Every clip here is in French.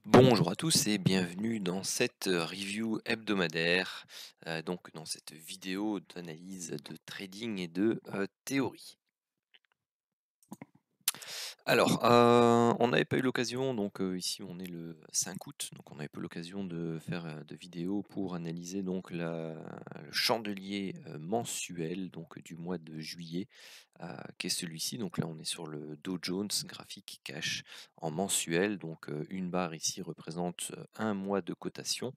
Bonjour à tous et bienvenue dans cette review hebdomadaire, donc dans cette vidéo d'analyse de trading et de théorie. Alors, on n'avait pas eu l'occasion, donc ici on est le 5 août, donc on n'avait pas eu l'occasion de faire de vidéo pour analyser donc le chandelier mensuel donc du mois de juillet, qui est celui-ci. Donc là on est sur le Dow Jones graphique cash en mensuel, donc une barre ici représente un mois de cotation.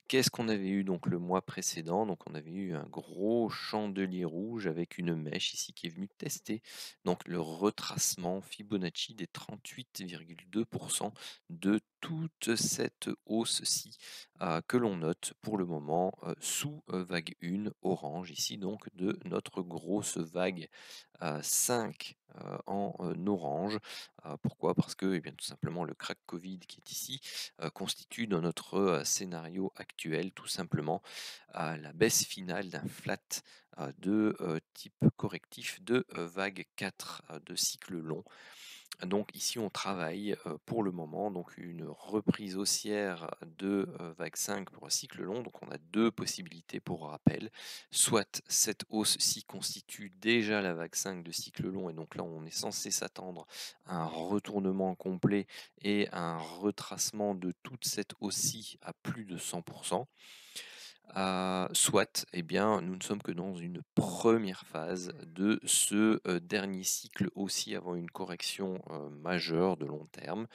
Qu'est-ce qu'on avait eu donc le mois précédent? Donc on avait eu un gros chandelier rouge avec une mèche ici qui est venue tester donc le retracement Fibonacci des 38,2% de toute cette hausse-ci que l'on note pour le moment sous vague 1 orange ici donc de notre grosse vague 5 en orange. Pourquoi? Parce que eh bien, tout simplement le crack Covid qui est ici constitue dans notre scénario actuel tout simplement la baisse finale d'un flat de type correctif de vague 4 de cycle long. Donc ici on travaille pour le moment donc une reprise haussière de vague 5 pour un cycle long. Donc on a deux possibilités pour rappel. Soit cette hausse-ci constitue déjà la vague 5 de cycle long et donc là on est censé s'attendre à un retournement complet et un retracement de toute cette hausse-ci à plus de 100%. Soit, eh bien, nous ne sommes que dans une première phase de ce dernier cycle aussi avant une correction majeure de long terme.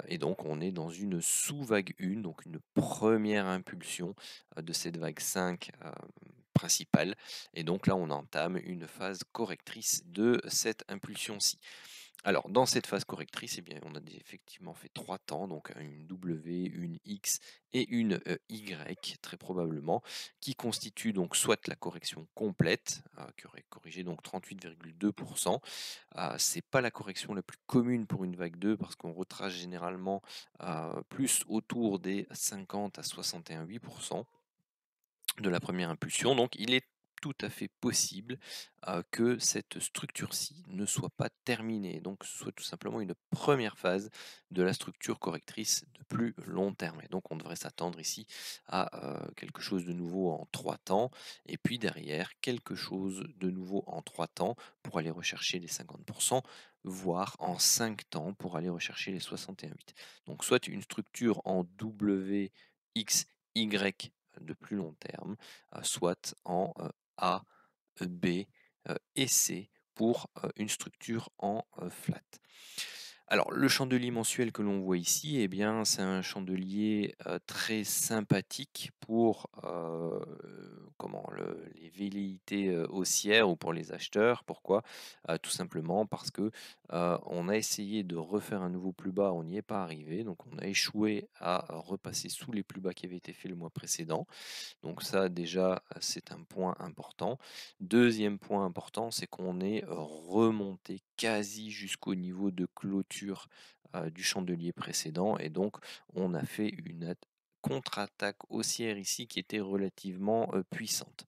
Et donc on est dans une sous-vague 1, donc une première impulsion de cette vague 5 principale. Et donc là on entame une phase correctrice de cette impulsion-ci. Alors, dans cette phase correctrice, eh bien, on a effectivement fait trois temps, donc une W, une X et une Y, très probablement, qui constituent donc soit la correction complète, qui aurait corrigé donc 38,2%. C'est pas la correction la plus commune pour une vague 2 parce qu'on retrace généralement plus autour des 50 à 61,8% de la première impulsion. Donc il est tout à fait possible que cette structure-ci ne soit pas terminée, donc ce soit tout simplement une première phase de la structure correctrice de plus long terme. Et donc on devrait s'attendre ici à quelque chose de nouveau en trois temps, et puis derrière quelque chose de nouveau en trois temps pour aller rechercher les 50%, voire en 5 temps pour aller rechercher les 61,8. Donc soit une structure en W, X, Y de plus long terme, soit en A, B et C pour une structure en flat. Alors, le chandelier mensuel que l'on voit ici, eh bien, c'est un chandelier très sympathique pour les velléités haussières ou pour les acheteurs. Pourquoi? Tout simplement parce que on a essayé de refaire un nouveau plus bas, on n'y est pas arrivé, donc on a échoué à repasser sous les plus bas qui avaient été faits le mois précédent. Donc ça déjà, c'est un point important. Deuxième point important, c'est qu'on est remonté quasi jusqu'au niveau de clôture du chandelier précédent et donc on a fait une contre-attaque haussière ici qui était relativement puissante.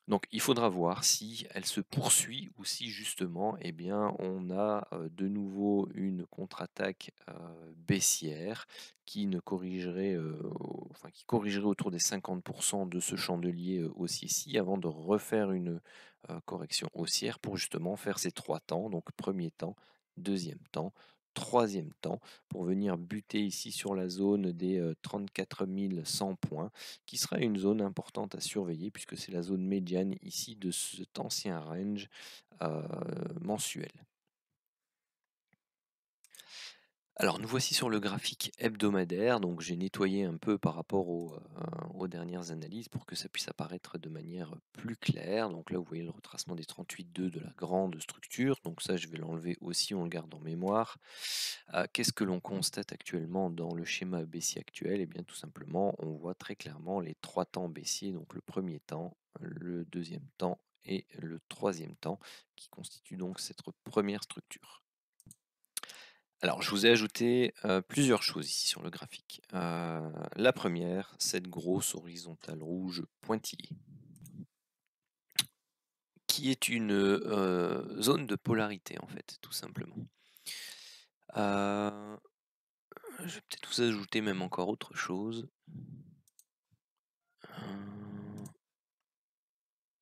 Donc il faudra voir si elle se poursuit ou si justement, eh bien, on a de nouveau une contre-attaque baissière qui ne corrigerait, qui corrigerait autour des 50% de ce chandelier haussier-ci avant de refaire une correction haussière pour justement faire ces trois temps. Donc premier temps, deuxième temps, troisième temps, pour venir buter ici sur la zone des 34 100 points qui sera une zone importante à surveiller puisque c'est la zone médiane ici de cet ancien range mensuel. Alors nous voici sur le graphique hebdomadaire, donc j'ai nettoyé un peu par rapport aux dernières analyses pour que ça puisse apparaître de manière plus claire. Donc là vous voyez le retracement des 38,2 de la grande structure, donc ça je vais l'enlever aussi, on le garde en mémoire. Qu'est-ce que l'on constate actuellement dans le schéma baissier actuel? Eh bien tout simplement on voit très clairement les trois temps baissiers, donc le premier temps, le deuxième temps et le troisième temps qui constituent donc cette première structure. Alors, je vous ai ajouté plusieurs choses ici sur le graphique. La première, cette grosse horizontale rouge pointillée, qui est une zone de polarité en fait, tout simplement. Euh, je vais peut-être vous ajouter même encore autre chose.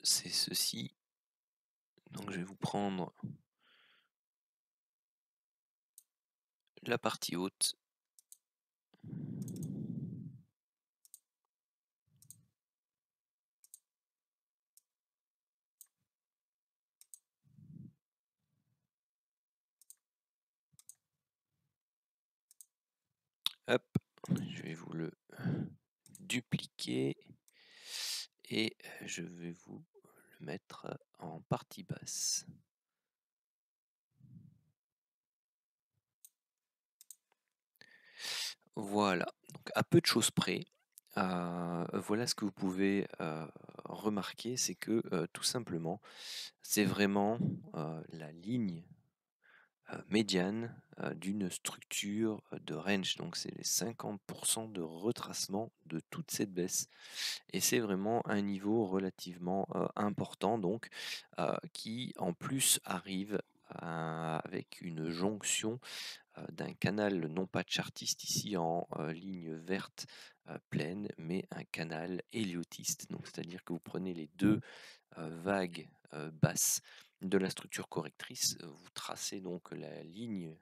C'est ceci. Donc je vais vous prendre la partie haute. Hop, je vais vous le dupliquer et je vais vous le mettre en partie basse. Voilà, donc à peu de choses près, voilà ce que vous pouvez remarquer, c'est que tout simplement, c'est vraiment la ligne médiane d'une structure de range. Donc c'est les 50% de retracement de toute cette baisse. Et c'est vraiment un niveau relativement important, donc qui en plus arrive avec une jonction d'un canal non pas chartiste ici en ligne verte pleine, mais un canal héliotiste. Donc c'est-à-dire que vous prenez les deux vagues basses de la structure correctrice, vous tracez donc la ligne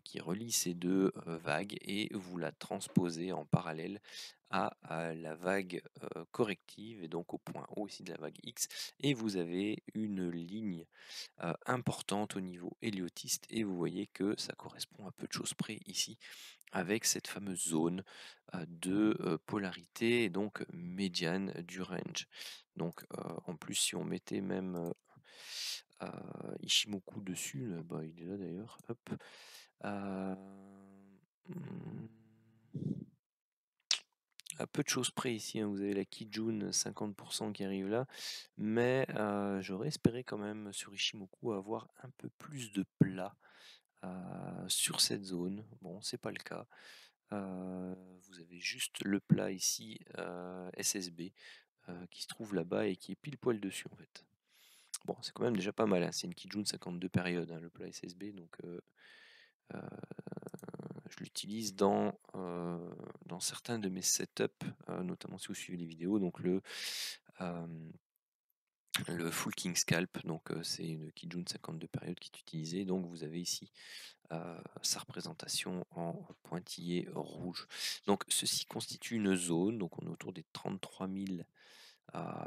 qui relie ces deux vagues et vous la transposez en parallèle à la vague corrective et donc au point haut ici de la vague X, et vous avez une ligne importante au niveau héliotiste et vous voyez que ça correspond à peu de choses près ici avec cette fameuse zone de polarité et donc médiane du range. Donc en plus si on mettait même Ishimoku dessus, bah, il est là d'ailleurs, hop. Hmm, à peu de choses près ici, hein, vous avez la Kijun 50% qui arrive là, mais j'aurais espéré quand même sur Ishimoku avoir un peu plus de plat sur cette zone. Bon, c'est pas le cas. Vous avez juste le plat ici SSB qui se trouve là-bas et qui est pile poil dessus en fait. Bon, c'est quand même déjà pas mal, hein. C'est une Kijun 52 périodes, hein, le plat SSB, donc je l'utilise dans certains de mes setups, notamment si vous suivez les vidéos. Donc le Full King Scalp, donc c'est une Kijun 52 périodes qui est utilisée. Donc vous avez ici sa représentation en pointillé rouge. Donc ceci constitue une zone, donc on est autour des 33 000.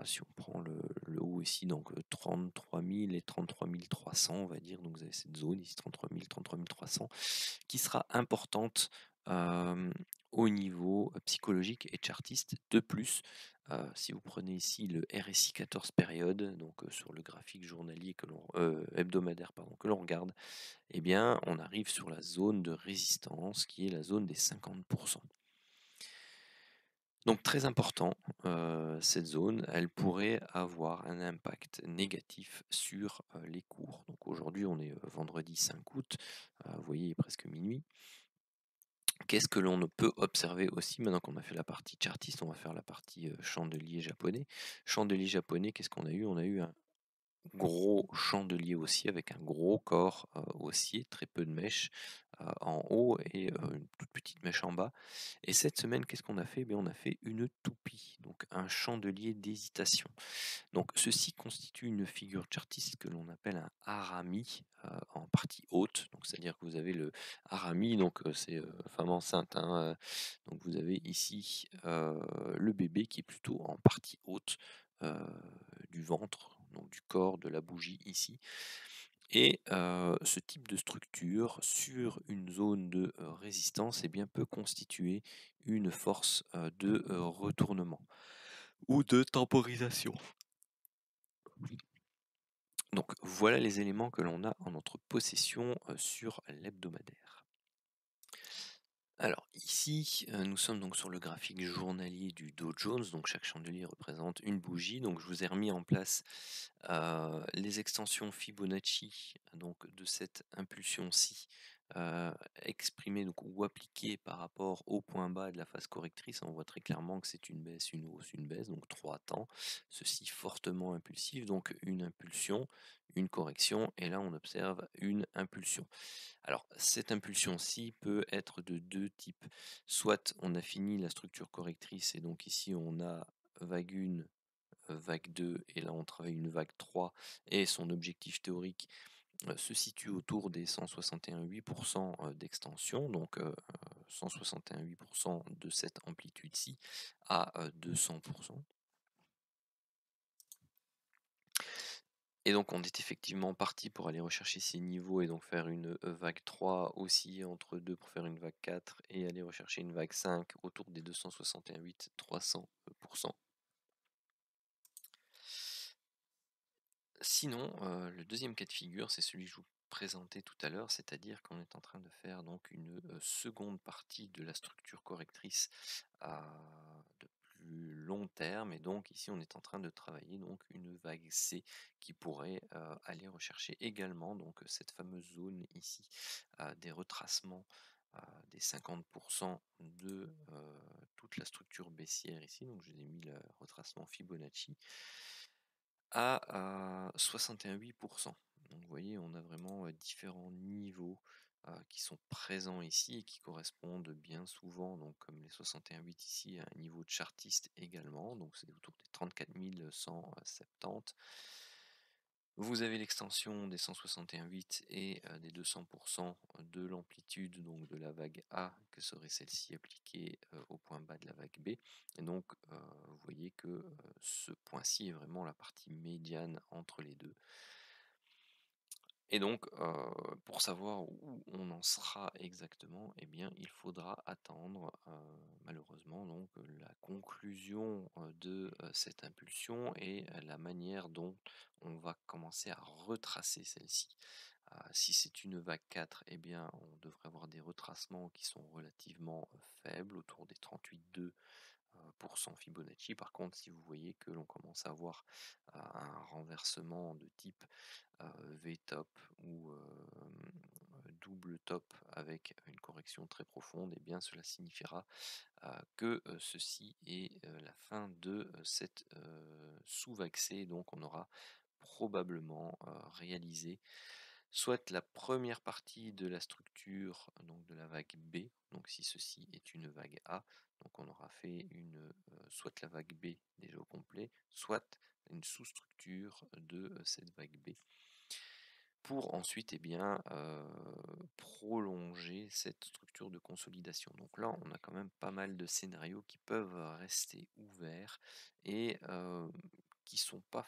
Si on prend le haut ici, donc 33 000 et 33 300, on va dire. Donc vous avez cette zone ici, 33 000, 33 300, qui sera importante au niveau psychologique et chartiste. De plus, si vous prenez ici le RSI 14 périodes, donc sur le graphique journalier hebdomadaire que l'on regarde, eh bien on arrive sur la zone de résistance qui est la zone des 50%. Donc très important, cette zone, elle pourrait avoir un impact négatif sur les cours. Donc aujourd'hui, on est vendredi 5 août, vous voyez, il est presque minuit. Qu'est-ce que l'on peut observer aussi, maintenant qu'on a fait la partie chartiste, on va faire la partie chandelier japonais. Chandelier japonais, qu'est-ce qu'on a eu? On a eu un gros chandelier haussier avec un gros corps haussier, très peu de mèches en haut et une toute petite mèche en bas. Et cette semaine, qu'est-ce qu'on a fait? On a fait une toupie, donc un chandelier d'hésitation. Donc ceci constitue une figure chartiste que l'on appelle un harami en partie haute. Donc c'est-à-dire que vous avez le harami, donc c'est femme enceinte, hein, donc vous avez ici le bébé qui est plutôt en partie haute du ventre, donc du corps, de la bougie ici. Et ce type de structure sur une zone de résistance peut constituer une force de retournement ou de temporisation. Donc voilà les éléments que l'on a en notre possession sur l'hebdomadaire. Alors ici, nous sommes donc sur le graphique journalier du Dow Jones, donc chaque chandelier représente une bougie. Donc je vous ai remis en place les extensions Fibonacci donc de cette impulsion-ci heu, exprimée donc ou appliquée par rapport au point bas de la phase correctrice, on voit très clairement que c'est une baisse, une hausse, une baisse, donc 3 temps. Ceci fortement impulsif, donc une impulsion, une correction et là on observe une impulsion. Alors cette impulsion-ci peut être de 2 types. Soit on a fini la structure correctrice et donc ici on a vague 1, vague 2 et là on travaille une vague 3 et son objectif théorique se situe autour des 161,8 d'extension, donc 161,8 de cette amplitude-ci à 200. Et donc on est effectivement parti pour aller rechercher ces niveaux et donc faire une vague 3 aussi entre 2 pour faire une vague 4 et aller rechercher une vague 5 autour des 261,300. Sinon, le deuxième cas de figure, c'est celui que je vous présentais tout à l'heure, c'est-à-dire qu'on est en train de faire donc une, seconde partie de la structure correctrice à de plus long terme et donc ici on est en train de travailler donc une vague C qui pourrait, aller rechercher également donc cette fameuse zone ici, des retracements, des 50 de, toute la structure baissière ici, donc je vous ai mis le retracement Fibonacci à 61,8. Donc vous voyez, on a vraiment, différents niveaux, qui sont présents ici et qui correspondent bien souvent, donc comme les 61,8 ici, à un niveau de chartiste également, donc c'est autour des 34 170. Vous avez l'extension des 161,8 et des 200 de l'amplitude donc de la vague A que serait celle-ci appliquée, au point bas de la vague B et donc vous voyez que, ce point-ci est vraiment la partie médiane entre les 2. Et donc, pour savoir où on en sera exactement, eh bien, il faudra attendre, malheureusement donc, la conclusion, de, cette impulsion et la manière dont on va commencer à retracer celle-ci. Si c'est une vague 4, eh bien, on devrait avoir des retracements qui sont relativement, faibles, autour des 38,2 Fibonacci. Par contre, si vous voyez que l'on commence à avoir, un renversement de type V-top ou double top avec une correction très profonde, et bien cela signifiera que ceci est la fin de cette sous-vaxée. Donc on aura probablement réalisé soit la première partie de la structure donc de la vague B, donc si ceci est une vague A, donc on aura fait une soit la vague B déjà au complet, soit une sous-structure de cette vague B pour ensuite, eh bien, prolonger cette structure de consolidation. Donc là, on a quand même pas mal de scénarios qui peuvent rester ouverts et qui sont pas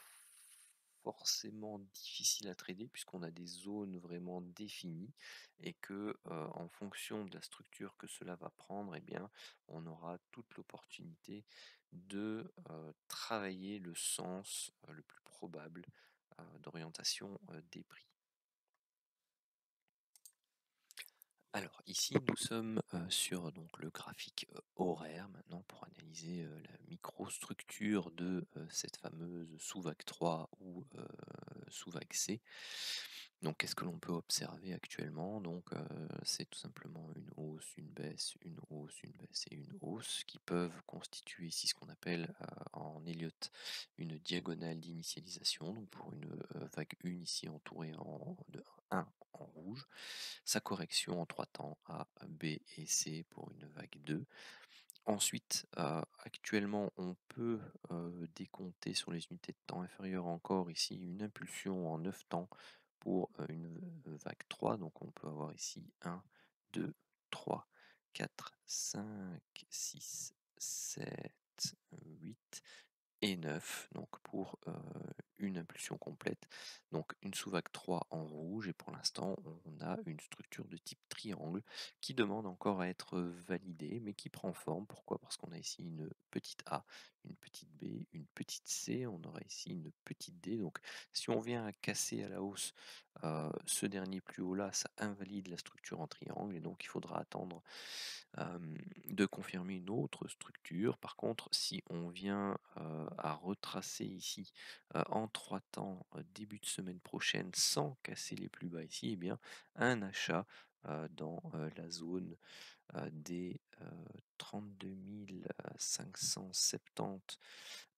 forcément difficiles à trader puisqu'on a des zones vraiment définies et que, en fonction de la structure que cela va prendre, eh bien, on aura toute l'opportunité de, travailler le sens, le plus probable, d'orientation, des prix. Alors ici, nous sommes, sur donc le graphique, horaire maintenant pour analyser, la microstructure de, cette fameuse sous-vague 3 ou, sous-vague C. Donc qu'est-ce que l'on peut observer actuellement? Donc, c'est tout simplement une hausse, une baisse, une hausse, une baisse et une hausse qui peuvent constituer ici ce qu'on appelle, en Elliott une diagonale d'initialisation. Donc pour une, vague 1 ici entourée de 1 en rouge, sa correction en 3 temps A, B et C pour une vague 2. Ensuite, actuellement, on peut, décompter sur les unités de temps inférieures encore ici une impulsion en 9 temps pour, une, vague 3. Donc on peut avoir ici 1, 2, 3, 4, 5, 6, 7, 8 et 9 donc pour, une impulsion complète. Donc une sous-vague 3 en rouge et pour l'instant on a une structure de type triangle qui demande encore à être validée mais qui prend forme. Pourquoi? Parce qu'on a ici une petite A, une petite B, une petite C, on aura ici une petite D. Donc si on vient à casser à la hausse, ce dernier plus haut là, ça invalide la structure en triangle et donc il faudra attendre de confirmer une autre structure. Par contre, si on vient, à retracer ici, en 3 temps, début de semaine prochaine sans casser les plus bas ici, eh bien un achat, dans la zone des 32 570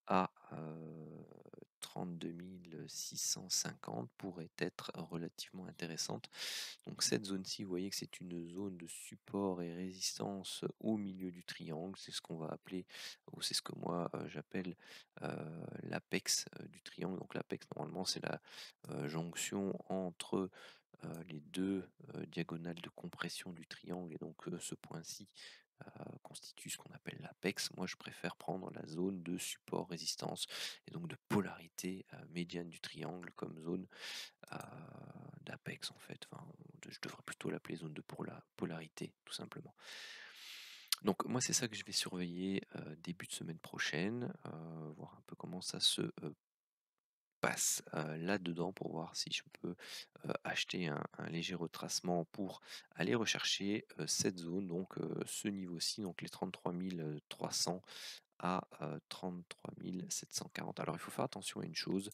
à 32 650 pourrait être relativement intéressante. Donc cette zone-ci, vous voyez que c'est une zone de support et résistance au milieu du triangle. C'est ce qu'on va appeler, ou c'est ce que moi j'appelle l'apex du triangle. Donc l'apex, normalement, c'est la jonction entre les deux diagonales de compression du triangle. Et donc ce point-ci constitue ce qu'on appelle l'apex. Moi, je préfère prendre la zone de support résistance et donc de polarité médiane du triangle comme zone euh, d'apex en fait. Enfin, je devrais plutôt l'appeler zone de polarité, tout simplement. Donc moi, c'est ça que je vais surveiller début de semaine prochaine, voir un peu comment ça se passe là-dedans pour voir si je peux acheter un léger retracement pour aller rechercher cette zone, donc ce niveau-ci, donc les 33 300 à 33 740. Alors il faut faire attention à une chose,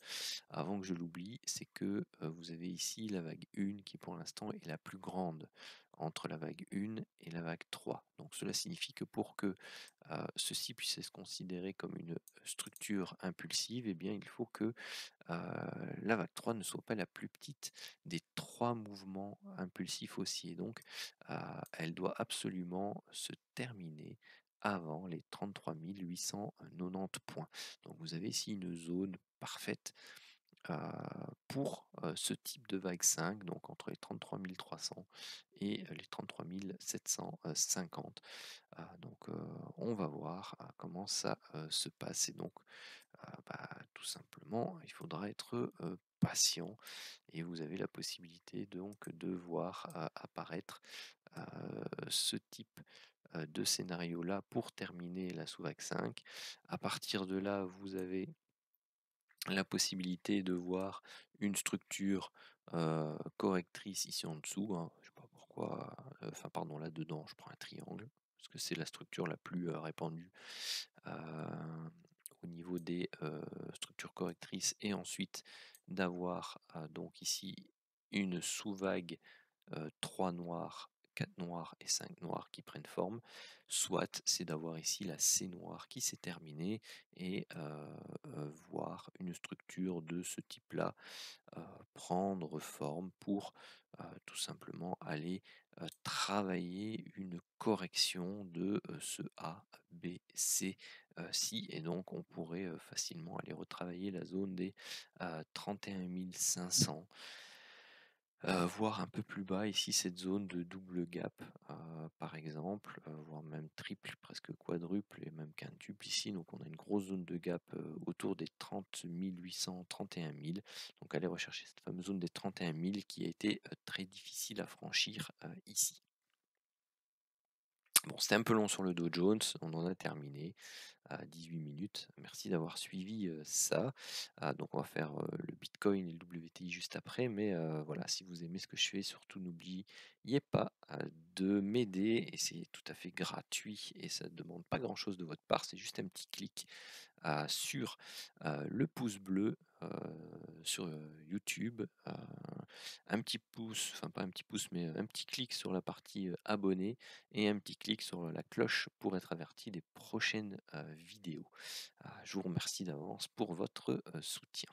avant que je l'oublie, c'est que vous avez ici la vague 1 qui pour l'instant est la plus grande entre la vague 1 et la vague 3. Donc cela signifie que pour que ceci puisse être considéré comme une structure impulsive, eh bien il faut que la vague 3 ne soit pas la plus petite des trois mouvements impulsifs haussiers. Donc, elle doit absolument se terminer avant les 33 890 points. Donc, vous avez ici une zone parfaite pour ce type de vague 5, donc entre les 33 300 et les 33 750. Donc, on va voir comment ça se passe. Et donc, tout simplement, il faudra être patient et vous avez la possibilité donc de voir apparaître ce type de scénario-là pour terminer la sous-vague 5. À partir de là, vous avez la possibilité de voir une structure correctrice ici en dessous, hein. Je sais pas pourquoi, enfin pardon, là-dedans, je prends un triangle, parce que c'est la structure la plus répandue au niveau des structures correctrices, et ensuite d'avoir donc ici une sous-vague 3 noirs, 4 noirs et 5 noirs qui prennent forme, soit c'est d'avoir ici la C noire qui s'est terminée et voir une structure de ce type-là prendre forme pour tout simplement aller travailler une correction de ce A, B, C, ci, et donc on pourrait facilement aller retravailler la zone des 31 500. Voir un peu plus bas ici cette zone de double gap par exemple, voire même triple, presque quadruple et même quintuple ici. Donc on a une grosse zone de gap autour des 30 800, 31 000. Donc aller rechercher cette fameuse zone des 31 000 qui a été très difficile à franchir ici. Bon, c'était un peu long sur le Dow Jones, on en a terminé à 18 minutes. Merci d'avoir suivi ça. Donc on va faire le Bitcoin et le WTI juste après, mais voilà, si vous aimez ce que je fais, surtout n'oubliez pas de m'aider, et c'est tout à fait gratuit et ça ne demande pas grand-chose de votre part, c'est juste un petit clic sur le pouce bleu sur YouTube, un petit pouce, enfin pas un petit pouce, mais un petit clic sur la partie abonné et un petit clic sur la cloche pour être averti des prochaines vidéos. Je vous remercie d'avance pour votre soutien.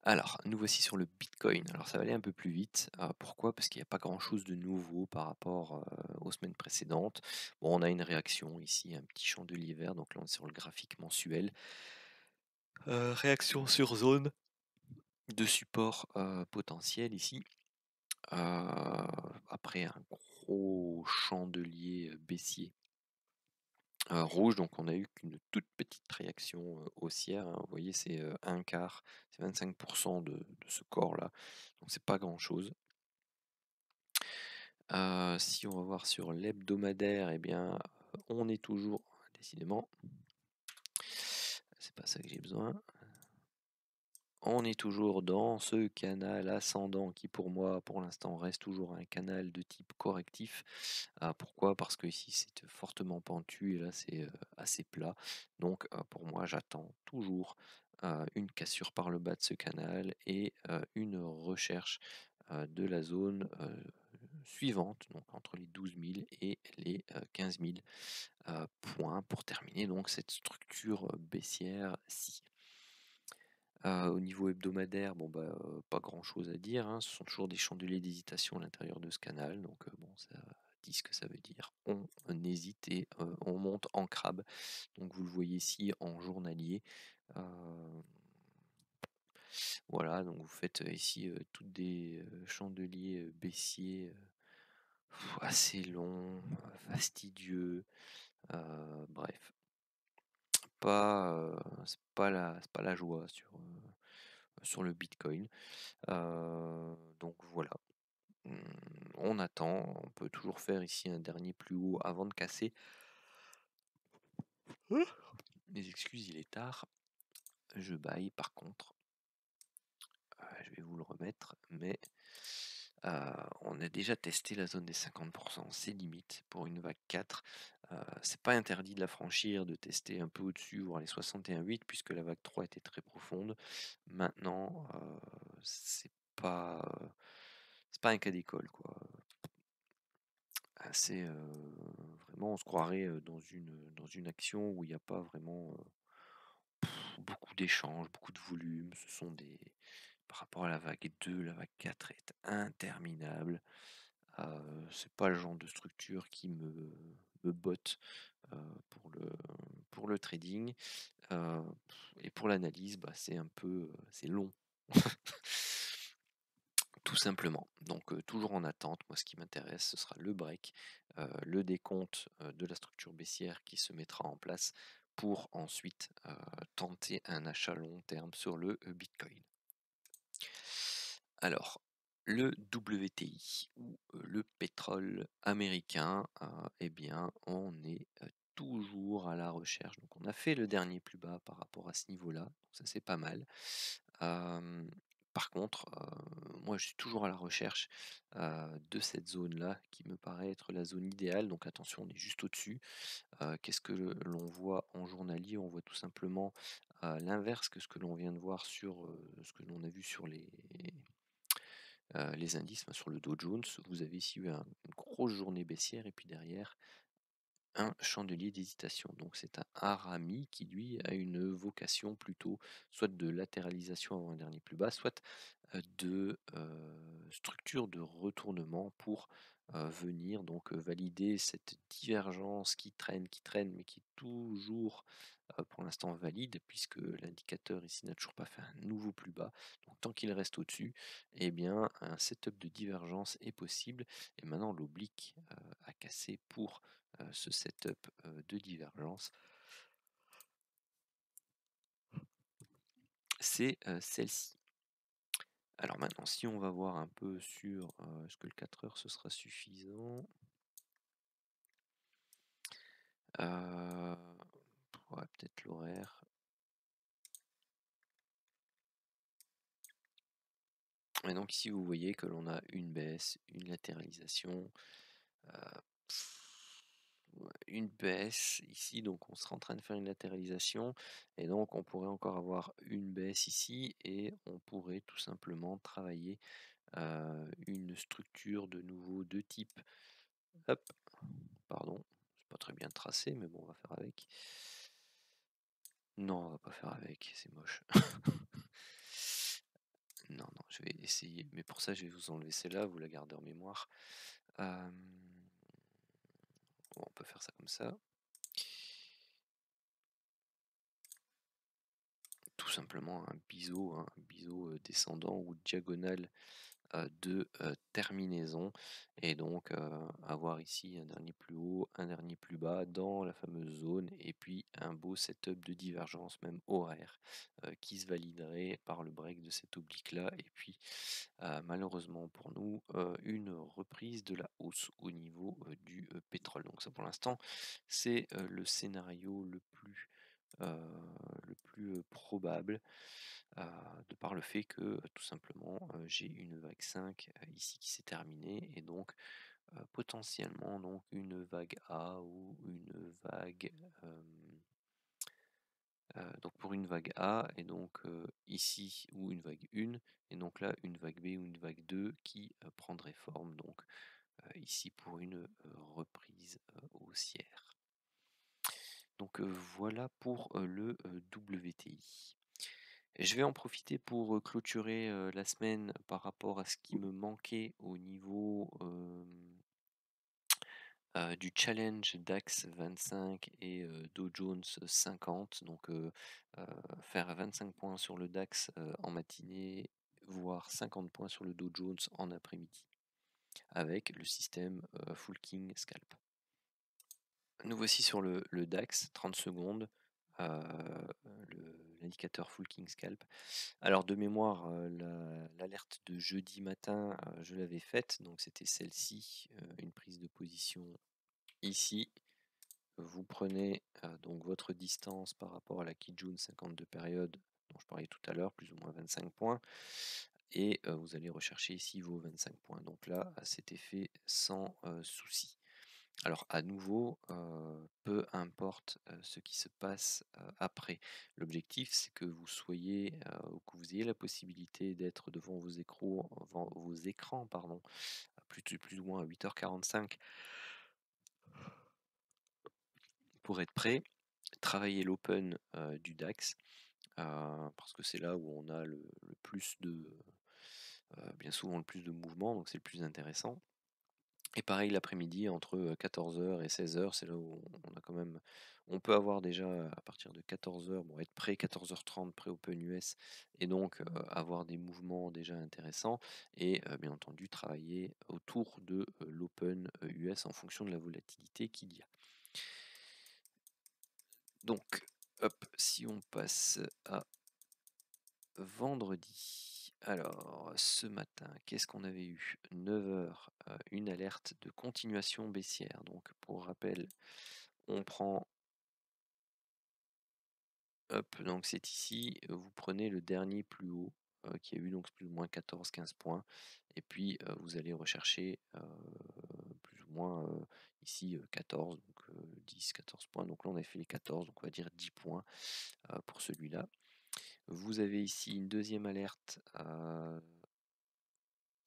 Alors, nous voici sur le Bitcoin. Alors, ça va aller un peu plus vite. Pourquoi? Parce qu'il n'y a pas grand-chose de nouveau par rapport aux semaines précédentes. Bon, on a une réaction ici, un petit chandelier vert. Donc là, on est sur le graphique mensuel. Réaction sur zone de support potentiel ici. Après un gros chandelier baissier rouge, donc on a eu qu'une toute petite réaction haussière, hein. Vous voyez, c'est un quart, c'est 25% de ce corps-là, donc c'est pas grand-chose. Si on va voir sur l'hebdomadaire, eh bien, on est toujours, décidément, c'est pas ça que j'ai besoin. On est toujours dans ce canal ascendant qui pour moi pour l'instant reste toujours un canal de type correctif. Pourquoi? Parce que ici c'est fortement pentu et là c'est assez plat. Donc pour moi j'attends toujours une cassure par le bas de ce canal et une recherche de la zone suivantes, donc entre les 12 000 et les 15 000 points pour terminer donc cette structure baissière-ci. Au niveau hebdomadaire, bon bah, pas grand chose à dire, hein, ce sont toujours des chandeliers d'hésitation à l'intérieur de ce canal, donc bon, ça dit ce que ça veut dire. On hésite et on monte en crabe. Donc vous le voyez ici en journalier. Euh, voilà, donc vous faites ici toutes des chandeliers baissiers assez longs, fastidieux, bref, c'est pas la joie sur le Bitcoin. Donc voilà. Mmh, on attend, on peut toujours faire ici un dernier plus haut avant de casser. Les excuses, il est tard. Je baille par contre. Je vais vous le remettre, mais on a déjà testé la zone des 50%, c'est limite pour une vague 4. C'est pas interdit de la franchir, de tester un peu au-dessus, voire les 61,8, puisque la vague 3 était très profonde. Maintenant, c'est pas un cas d'école, quoi. C'est vraiment, on se croirait dans une action où il n'y a pas vraiment beaucoup d'échanges, beaucoup de volume. Ce sont des, par rapport à la vague 2, la vague 4 est interminable. C'est pas le genre de structure qui me botte euh, pour le, pour le trading. Euh, et pour l'analyse, bah, c'est un peu, c'est long. Tout simplement. Donc toujours en attente, moi ce qui m'intéresse, ce sera le break, le décompte de la structure baissière qui se mettra en place pour ensuite tenter un achat long terme sur le Bitcoin. Alors, le WTI ou le pétrole américain, eh bien, on est toujours à la recherche. Donc, on a fait le dernier plus bas par rapport à ce niveau-là, donc ça c'est pas mal. Euh, Par contre, moi je suis toujours à la recherche de cette zone-là qui me paraît être la zone idéale. Donc attention, on est juste au-dessus. Qu'est-ce que l'on voit en journalier? On voit tout simplement l'inverse que ce que l'on vient de voir sur ce que l'on a vu sur les indices, enfin, sur le Dow Jones. Vous avez ici eu une grosse journée baissière et puis derrière un chandelier d'hésitation. Donc c'est un harami qui lui a une vocation plutôt soit de latéralisation avant un dernier plus bas, soit de structure de retournement pour venir donc valider cette divergence qui traîne, mais qui est toujours pour l'instant valide, puisque l'indicateur ici n'a toujours pas fait un nouveau plus bas. Donc tant qu'il reste au-dessus, eh bien un setup de divergence est possible. Et maintenant l'oblique à casser pour ce setup de divergence, c'est celle-ci. Alors maintenant, si on va voir un peu sur est-ce que le 4 heures ce sera suffisant. Euh, ouais, peut-être l'horaire. Et donc ici vous voyez que l'on a une baisse, une latéralisation, euh, une baisse ici, donc on sera en train de faire une latéralisation et donc on pourrait encore avoir une baisse ici et on pourrait tout simplement travailler une structure de nouveau de type, hop, pardon, c'est pas très bien tracé mais bon on va faire avec. Non, on va pas faire avec, c'est moche. Non, non, je vais essayer, mais pour ça je vais vous enlever celle-là, vous la gardez en mémoire. Bon, on peut faire ça comme ça. Tout simplement un biseau descendant ou diagonal de terminaison et donc avoir ici un dernier plus haut, un dernier plus bas dans la fameuse zone et puis un beau setup de divergence même horaire qui se validerait par le break de cette oblique là et puis malheureusement pour nous une reprise de la hausse au niveau du pétrole. Donc ça pour l'instant c'est le scénario le plus probable, de par le fait que tout simplement j'ai une vague 5 ici qui s'est terminée et donc potentiellement donc une vague A ou une vague donc pour une vague A et donc ici ou une vague 1 et donc là une vague B ou une vague 2 qui prendrait forme donc ici pour une reprise haussière. Donc voilà pour le WTI. Je vais en profiter pour clôturer la semaine par rapport à ce qui me manquait au niveau du challenge DAX 25 et Dow Jones 50. Donc faire 25 points sur le DAX en matinée, voire 50 points sur le Dow Jones en après-midi, avec le système Full King Scalp. Nous voici sur le DAX, 30 secondes, l'indicateur Full King Scalp. Alors de mémoire, l'alerte de jeudi matin, je l'avais faite, donc c'était celle-ci, une prise de position ici. Vous prenez donc votre distance par rapport à la Kijun 52 périodes dont je parlais tout à l'heure, plus ou moins 25 points, et vous allez rechercher ici vos 25 points. Donc là, c'était fait sans souci. Alors à nouveau, peu importe ce qui se passe après. L'objectif, c'est que vous soyez, ou que vous ayez la possibilité d'être devant vos écrans, pardon, plus ou moins à 8h45 pour être prêt, travailler l'open du DAX, parce que c'est là où on a le plus bien souvent le plus de mouvement, donc c'est le plus intéressant. Et pareil l'après-midi entre 14h et 16h, c'est là où on peut avoir déjà à partir de 14h, bon, être prêt 14h30 pré-open US et donc avoir des mouvements déjà intéressants et bien entendu travailler autour de l'open US en fonction de la volatilité qu'il y a. Donc, hop, si on passe à vendredi. Alors, ce matin, qu'est-ce qu'on avait eu? 9h, une alerte de continuation baissière. Donc, pour rappel, on prend, hop, donc c'est ici, vous prenez le dernier plus haut, qui a eu donc plus ou moins 14-15 points. Et puis, vous allez rechercher plus ou moins ici 14, donc 10-14 points. Donc là, on a fait les 14, donc on va dire 10 points pour celui-là. Vous avez ici une deuxième alerte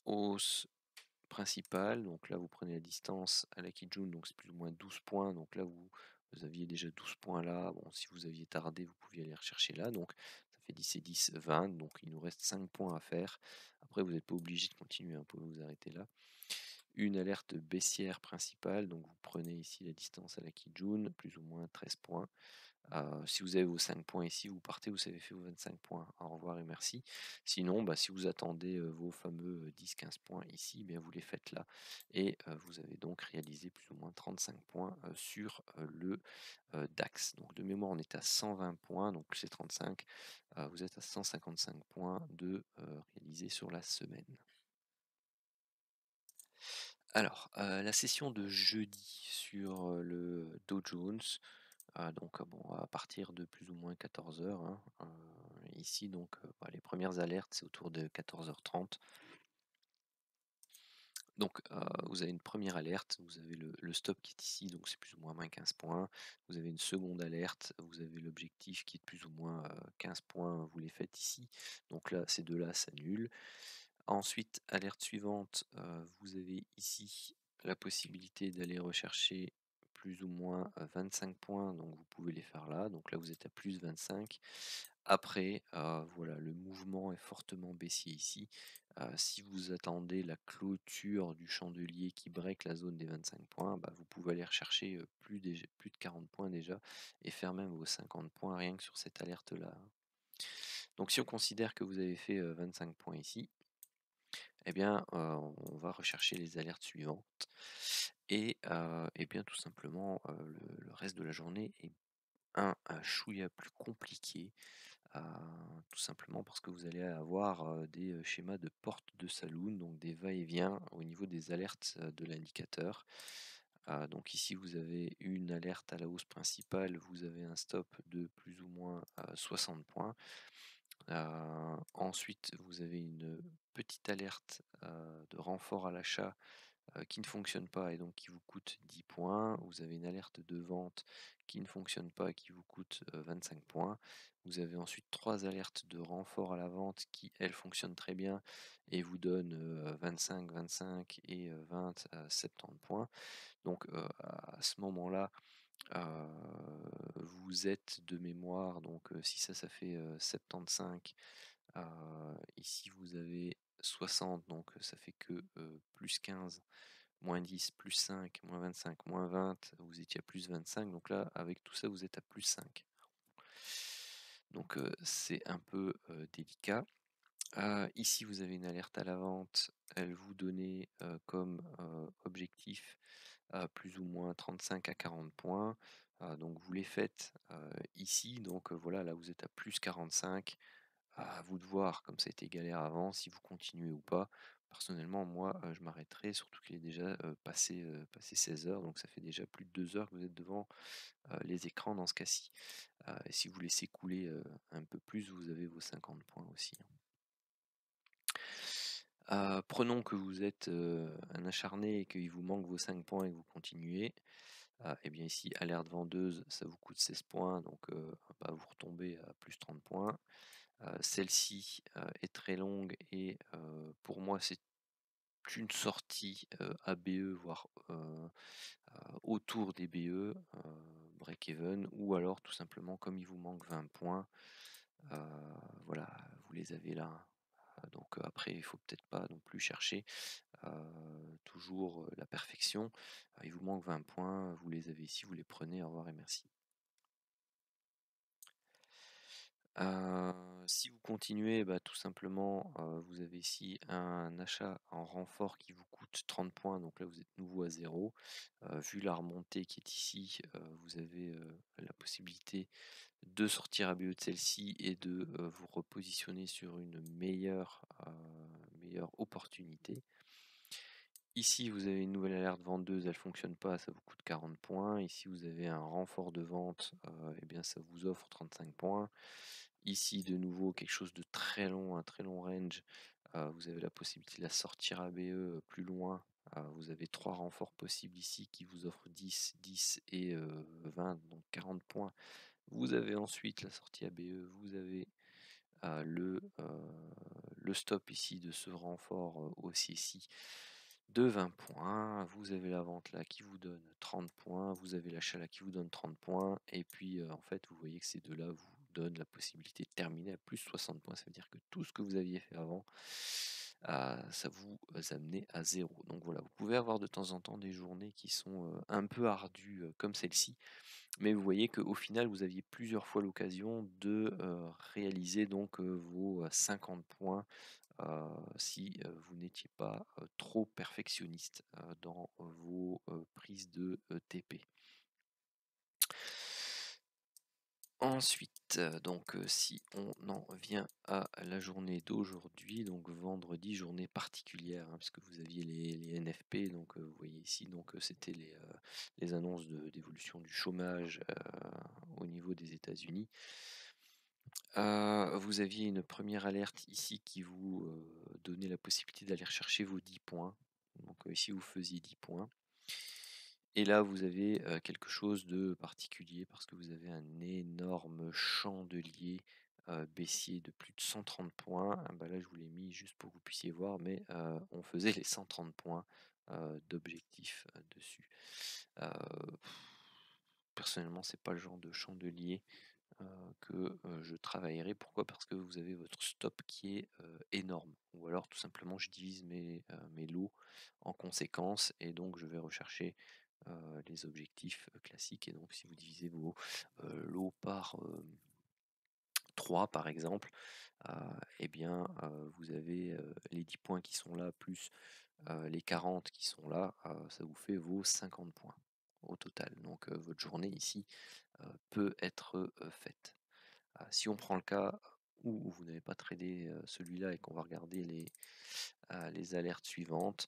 hausse principale. Donc là, vous prenez la distance à la Kijun, donc c'est plus ou moins 12 points. Donc là, vous aviez déjà 12 points là. Bon, si vous aviez tardé, vous pouviez aller rechercher là. Donc ça fait 10 et 10, 20. Donc il nous reste 5 points à faire. Après, vous n'êtes pas obligé de continuer, vous pouvez vous arrêter là. Une alerte baissière principale. Donc vous prenez ici la distance à la Kijun, plus ou moins 13 points. Si vous avez vos 5 points ici, vous partez, vous avez fait vos 25 points. Au revoir et merci. Sinon, si vous attendez vos fameux 10-15 points ici, eh bien vous les faites là. Et vous avez donc réalisé plus ou moins 35 points sur le DAX. Donc de mémoire, on est à 120 points, donc c'est 35. Vous êtes à 155 points de réalisé sur la semaine. Alors, la session de jeudi sur le Dow Jones. Donc bon, à partir de plus ou moins 14h, hein, ici donc les premières alertes c'est autour de 14h30. Donc vous avez une première alerte, vous avez le stop qui est ici, donc c'est plus ou moins moins 15 points. Vous avez une seconde alerte, vous avez l'objectif qui est de plus ou moins 15 points, vous les faites ici. Donc là, ces deux-là s'annulent. Ensuite, alerte suivante, vous avez ici la possibilité d'aller rechercher plus ou moins 25 points, donc vous pouvez les faire là. Donc là, vous êtes à plus 25. Après, voilà, le mouvement est fortement baissier ici. Si vous attendez la clôture du chandelier qui break la zone des 25 points, vous pouvez aller rechercher plus de 40 points déjà et faire même vos 50 points rien que sur cette alerte-là. Donc si on considère que vous avez fait 25 points ici, eh bien, on va rechercher les alertes suivantes et bien tout simplement, le reste de la journée est un chouïa plus compliqué, tout simplement parce que vous allez avoir, des, schémas de porte de saloon, donc des va-et-vient au niveau des alertes, de l'indicateur. Donc ici vous avez une alerte à la hausse principale, vous avez un stop de plus ou moins, 60 points. Ensuite, vous avez une petite alerte de renfort à l'achat qui ne fonctionne pas et donc qui vous coûte 10 points. Vous avez une alerte de vente qui ne fonctionne pas et qui vous coûte 25 points. Vous avez ensuite 3 alertes de renfort à la vente qui, elles, fonctionnent très bien et vous donnent 25, 25 et 20 à 70 points. Donc à ce moment-là, vous êtes de mémoire, donc si ça fait 75. Ici vous avez 60, donc ça fait que plus 15, moins 10, plus 5, moins 25, moins 20, vous étiez à plus 25, donc là avec tout ça vous êtes à plus 5. Donc c'est un peu délicat. Ici vous avez une alerte à la vente, elle vous donnait comme objectif plus ou moins 35 à 40 points. Donc vous les faites ici, donc voilà, là vous êtes à plus 45. À vous de voir, comme ça a été galère avant, si vous continuez ou pas. Personnellement, moi, je m'arrêterai, surtout qu'il est déjà passé 16 heures, donc ça fait déjà plus de 2 heures que vous êtes devant les écrans dans ce cas-ci. Et si vous laissez couler un peu plus, vous avez vos 50 points aussi. Prenons que vous êtes un acharné et qu'il vous manque vos 5 points et que vous continuez. Et bien ici, alerte vendeuse, ça vous coûte 16 points, donc bah, vous retombez à plus 30 points. Celle-ci est très longue et pour moi c'est une sortie ABE, voire autour des BE, break-even, ou alors tout simplement comme il vous manque 20 points, voilà, vous les avez là. Donc après, il faut peut-être pas non plus chercher toujours la perfection. Il vous manque 20 points, vous les avez ici, vous les prenez, au revoir et merci. Si vous continuez, bah, tout simplement, vous avez ici un achat en renfort qui vous coûte 30 points, donc là vous êtes nouveau à 0. Vu la remontée qui est ici, vous avez la possibilité de sortir ABE de celle-ci et de vous repositionner sur une meilleure opportunité. Ici, vous avez une nouvelle alerte vendeuse, elle fonctionne pas, ça vous coûte 40 points. Ici, vous avez un renfort de vente, et bien ça vous offre 35 points. Ici, de nouveau, quelque chose de très long, un très long range. Vous avez la possibilité de la sortir ABE plus loin. Vous avez 3 renforts possibles ici qui vous offrent 10, 10 et 20, donc 40 points. Vous avez ensuite la sortie ABE, vous avez le stop ici de ce renfort aussi ici de 20 points. Vous avez la vente là qui vous donne 30 points. Vous avez l'achat là qui vous donne 30 points. Et puis en fait, vous voyez que ces deux-là vous donnent la possibilité de terminer à plus 60 points. Ça veut dire que tout ce que vous aviez fait avant, ça vous amenait à 0. Donc voilà, vous pouvez avoir de temps en temps des journées qui sont un peu ardues comme celle-ci. Mais vous voyez qu'au final, vous aviez plusieurs fois l'occasion de réaliser donc vos 50 points si vous n'étiez pas trop perfectionniste dans vos prises de TP. Ensuite, donc si on en vient à la journée d'aujourd'hui, donc vendredi, journée particulière, hein, puisque vous aviez les NFP, donc vous voyez ici, donc c'était les annonces d'évolution du chômage au niveau des États-Unis. Vous aviez une première alerte ici qui vous donnait la possibilité d'aller rechercher vos 10 points. Donc ici vous faisiez 10 points. Et là vous avez quelque chose de particulier parce que vous avez un énorme chandelier baissier de plus de 130 points. Ah bah là je vous l'ai mis juste pour que vous puissiez voir, mais on faisait les 130 points d'objectif dessus. Euh, Personnellement, c'est pas le genre de chandelier que je travaillerai. Pourquoi? Parce que vous avez votre stop qui est énorme. Ou alors tout simplement je divise mes lots en conséquence et donc je vais rechercher les objectifs classiques. Et donc si vous divisez vos lots par 3 par exemple, eh bien vous avez les 10 points qui sont là plus les 40 qui sont là, ça vous fait vos 50 points au total. Donc votre journée ici peut être faite. Si on prend le cas où vous n'avez pas tradé celui-là et qu'on va regarder les alertes suivantes,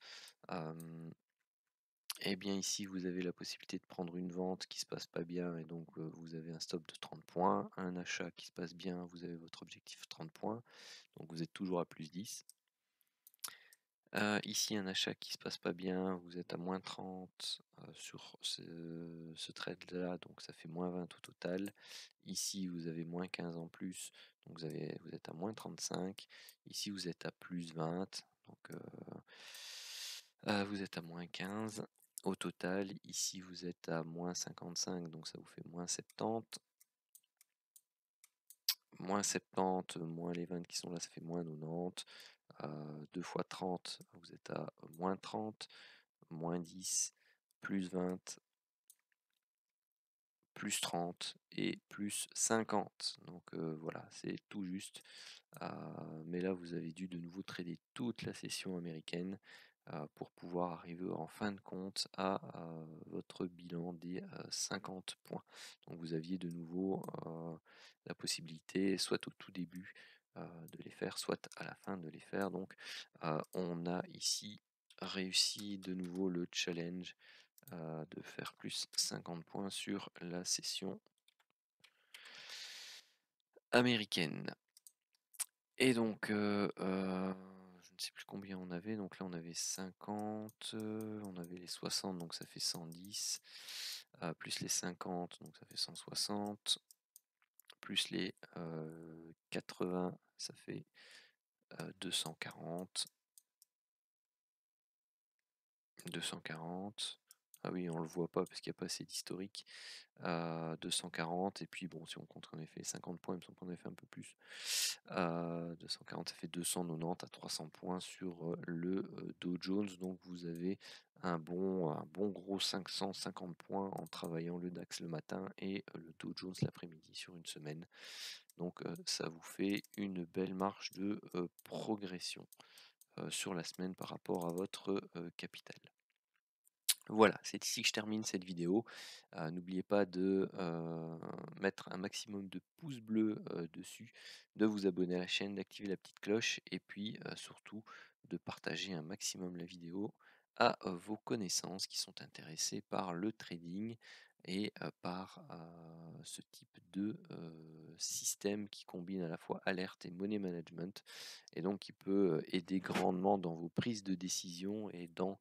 eh bien ici vous avez la possibilité de prendre une vente qui se passe pas bien et donc vous avez un stop de 30 points, un achat qui se passe bien, vous avez votre objectif 30 points, donc vous êtes toujours à plus 10. Ici un achat qui se passe pas bien, vous êtes à -30 sur ce trade-là, donc ça fait -20 au total. Ici, vous avez -15 en plus, donc vous êtes à -35. Ici, vous êtes à +20, donc vous êtes à -15 au total. Ici, vous êtes à -55, donc ça vous fait -70. -70 moins les 20 qui sont là, ça fait -90. 2 fois 30, vous êtes à -30, -10, +20, +30 et +50. Donc voilà, c'est tout juste. Mais là, vous avez dû de nouveau trader toute la session américaine pour pouvoir arriver en fin de compte à votre bilan des 50 points. Donc vous aviez de nouveau la possibilité, soit au tout début de les faire, soit à la fin de les faire. Donc on a ici réussi de nouveau le challenge de faire plus 50 points sur la session américaine. Et donc, je ne sais plus combien on avait. Donc là, on avait 50, on avait les 60, donc ça fait 110, plus les 50, donc ça fait 160, plus les 80, ça fait 240. 240. Ah oui, on le voit pas parce qu'il n'y a pas assez d'historique. 240, et puis bon, si on compte qu'on ait fait 50 points, il me semble qu'on ait fait un peu plus. 240, ça fait 290 à 300 points sur le Dow Jones. Donc vous avez un bon gros 550 points en travaillant le DAX le matin et le Dow Jones l'après-midi sur une semaine. Donc ça vous fait une belle marge de progression sur la semaine par rapport à votre capital. Voilà, c'est ici que je termine cette vidéo. N'oubliez pas de mettre un maximum de pouces bleus dessus, de vous abonner à la chaîne, d'activer la petite cloche et puis surtout de partager un maximum la vidéo à vos connaissances qui sont intéressées par le trading et par ce type de système qui combine à la fois alerte et money management et donc qui peut aider grandement dans vos prises de décision et dans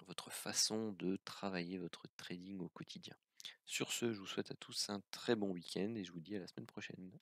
votre façon de travailler votre trading au quotidien. Sur ce, je vous souhaite à tous un très bon week-end et je vous dis à la semaine prochaine.